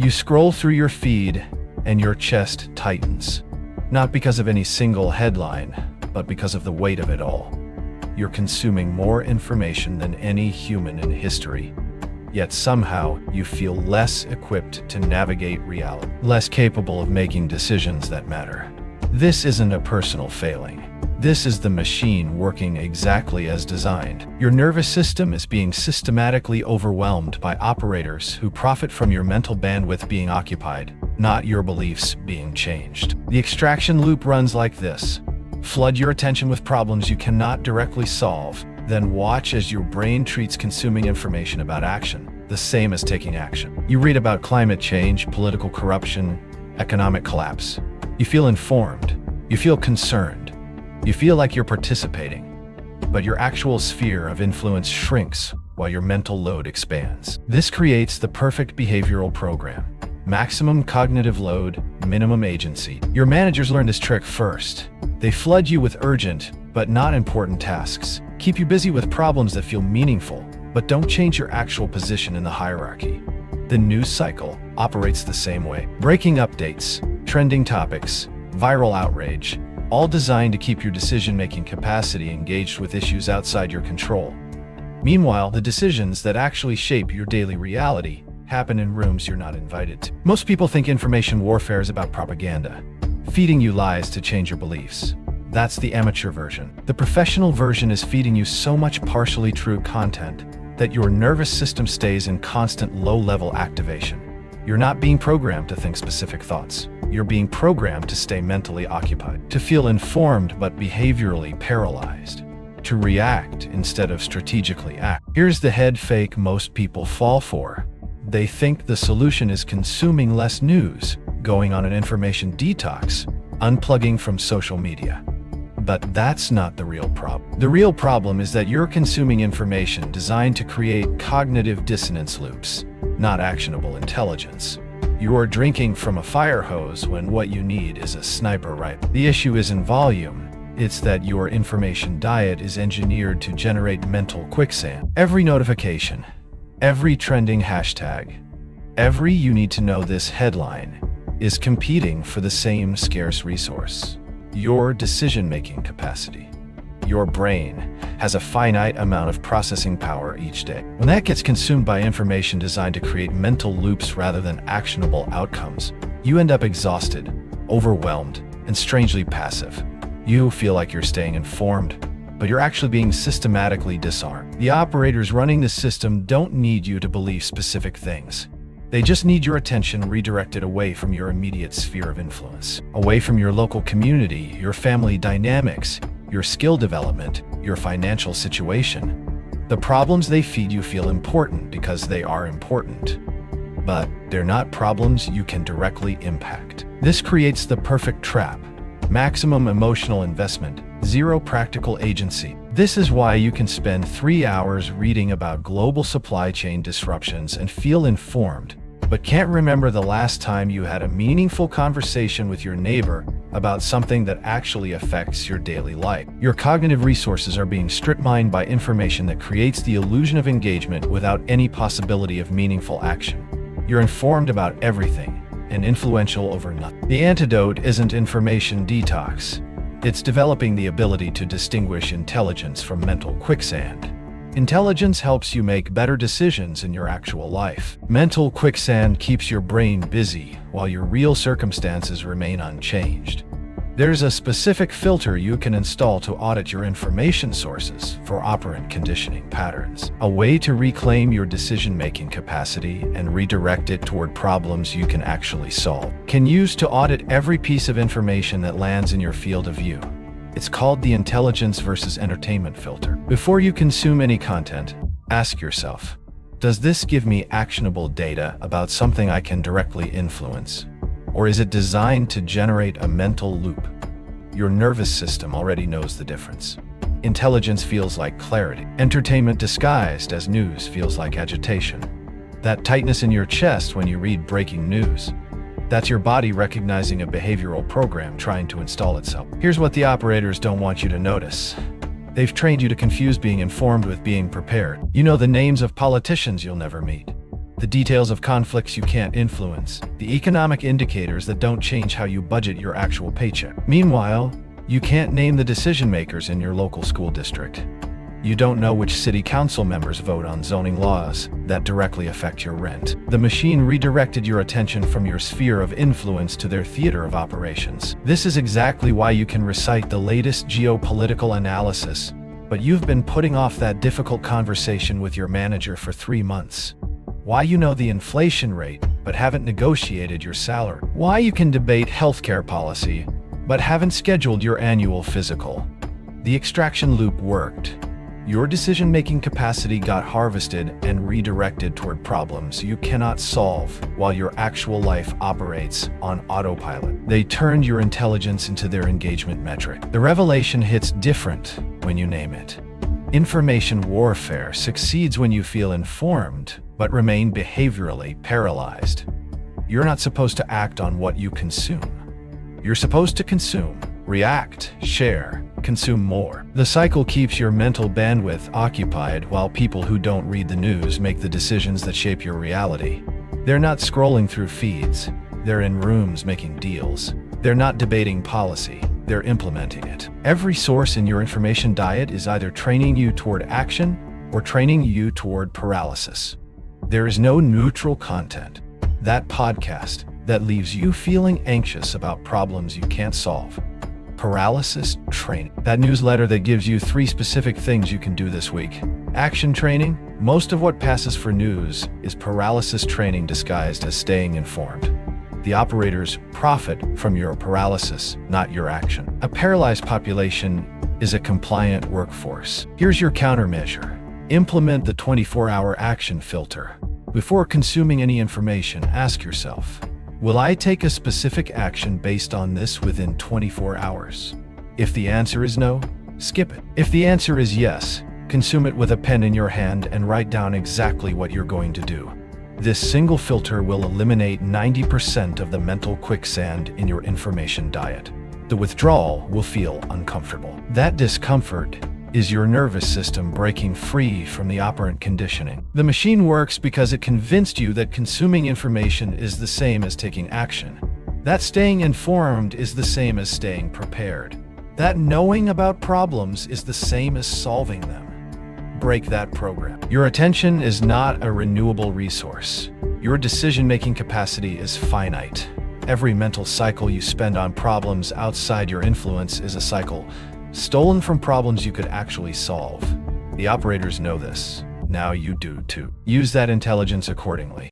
You scroll through your feed and your chest tightens. Not because of any single headline, but because of the weight of it all. You're consuming more information than any human in history. Yet somehow you feel less equipped to navigate reality, less capable of making decisions that matter. This isn't a personal failing. This is the machine working exactly as designed. Your nervous system is being systematically overwhelmed by operators who profit from your mental bandwidth being occupied, not your beliefs being changed. The extraction loop runs like this. Flood your attention with problems you cannot directly solve, then watch as your brain treats consuming information about action the same as taking action. You read about climate change, political corruption, economic collapse. You feel informed. You feel concerned. You feel like you're participating, but your actual sphere of influence shrinks while your mental load expands. This creates the perfect behavioral program. Maximum cognitive load, minimum agency. Your managers learn this trick first. They flood you with urgent, but not important tasks. Keep you busy with problems that feel meaningful, but don't change your actual position in the hierarchy. The news cycle operates the same way. Breaking updates, trending topics, viral outrage, all designed to keep your decision-making capacity engaged with issues outside your control. Meanwhile, the decisions that actually shape your daily reality happen in rooms you're not invited to. Most people think information warfare is about propaganda, feeding you lies to change your beliefs. That's the amateur version. The professional version is feeding you so much partially true content that your nervous system stays in constant low-level activation. You're not being programmed to think specific thoughts. You're being programmed to stay mentally occupied, to feel informed but behaviorally paralyzed, to react instead of strategically act. Here's the head fake most people fall for. They think the solution is consuming less news, going on an information detox, unplugging from social media. But that's not the real problem. The real problem is that you're consuming information designed to create cognitive dissonance loops, not actionable intelligence. You're drinking from a fire hose when what you need is a sniper rifle. The issue isn't volume. It's that your information diet is engineered to generate mental quicksand. Every notification, every trending hashtag, every "you need to know this" headline is competing for the same scarce resource: your decision-making capacity. Your brain has a finite amount of processing power each day. When that gets consumed by information designed to create mental loops rather than actionable outcomes, you end up exhausted, overwhelmed, and strangely passive. You feel like you're staying informed, but you're actually being systematically disarmed. The operators running the system don't need you to believe specific things. They just need your attention redirected away from your immediate sphere of influence, away from your local community, your family dynamics, your skill development, your financial situation. The problems they feed you feel important because they are important, but they're not problems you can directly impact. This creates the perfect trap: maximum emotional investment, zero practical agency. This is why you can spend 3 hours reading about global supply chain disruptions and feel informed, but can't remember the last time you had a meaningful conversation with your neighbor about something that actually affects your daily life. Your cognitive resources are being strip-mined by information that creates the illusion of engagement without any possibility of meaningful action. You're informed about everything and influential over nothing. The antidote isn't information detox. It's developing the ability to distinguish intelligence from mental quicksand. Intelligence helps you make better decisions in your actual life. Mental quicksand keeps your brain busy while your real circumstances remain unchanged. There's a specific filter you can install to audit your information sources for operant conditioning patterns, a way to reclaim your decision-making capacity and redirect it toward problems you can actually solve. Can use to audit every piece of information that lands in your field of view. It's called the intelligence versus entertainment filter. Before you consume any content, ask yourself, does this give me actionable data about something I can directly influence? Or is it designed to generate a mental loop? Your nervous system already knows the difference. Intelligence feels like clarity. Entertainment disguised as news feels like agitation. That tightness in your chest when you read breaking news, that's your body recognizing a behavioral program trying to install itself. Here's what the operators don't want you to notice. They've trained you to confuse being informed with being prepared. You know the names of politicians you'll never meet. the details of conflicts you can't influence, the economic indicators that don't change how you budget your actual paycheck. Meanwhile, you can't name the decision makers in your local school district. You don't know which city council members vote on zoning laws that directly affect your rent. The machine redirected your attention from your sphere of influence to their theater of operations. This is exactly why you can recite the latest geopolitical analysis, but you've been putting off that difficult conversation with your manager for 3 months. Why you know the inflation rate, but haven't negotiated your salary. Why you can debate healthcare policy, but haven't scheduled your annual physical. The extraction loop worked. Your decision-making capacity got harvested and redirected toward problems you cannot solve while your actual life operates on autopilot. They turned your intelligence into their engagement metric. The revelation hits different when you name it. Information warfare succeeds when you feel informed, but remain behaviorally paralyzed. You're not supposed to act on what you consume. You're supposed to consume, react, share, consume more. The cycle keeps your mental bandwidth occupied while people who don't read the news make the decisions that shape your reality. They're not scrolling through feeds. They're in rooms making deals. They're not debating policy. They're implementing it. Every source in your information diet is either training you toward action or training you toward paralysis. There is no neutral content. That podcast that leaves you feeling anxious about problems you can't solve. Paralysis training. That newsletter that gives you 3 specific things you can do this week. Action training. Most of what passes for news is paralysis training disguised as staying informed. The operators profit from your paralysis, not your action. A paralyzed population is a compliant workforce. Here's your countermeasure. Implement the 24-hour action filter. Before consuming any information, ask yourself, will I take a specific action based on this within 24 hours? If the answer is no, skip it. If the answer is yes, consume it with a pen in your hand and write down exactly what you're going to do. This single filter will eliminate 90% of the mental quicksand in your information diet. The withdrawal will feel uncomfortable. That discomfort is your nervous system breaking free from the operant conditioning. The machine works because it convinced you that consuming information is the same as taking action. That staying informed is the same as staying prepared. That knowing about problems is the same as solving them. Break that program. Your attention is not a renewable resource. Your decision-making capacity is finite. Every mental cycle you spend on problems outside your influence is a cycle stolen from problems you could actually solve. The operators know this. Now you do too. Use that intelligence accordingly.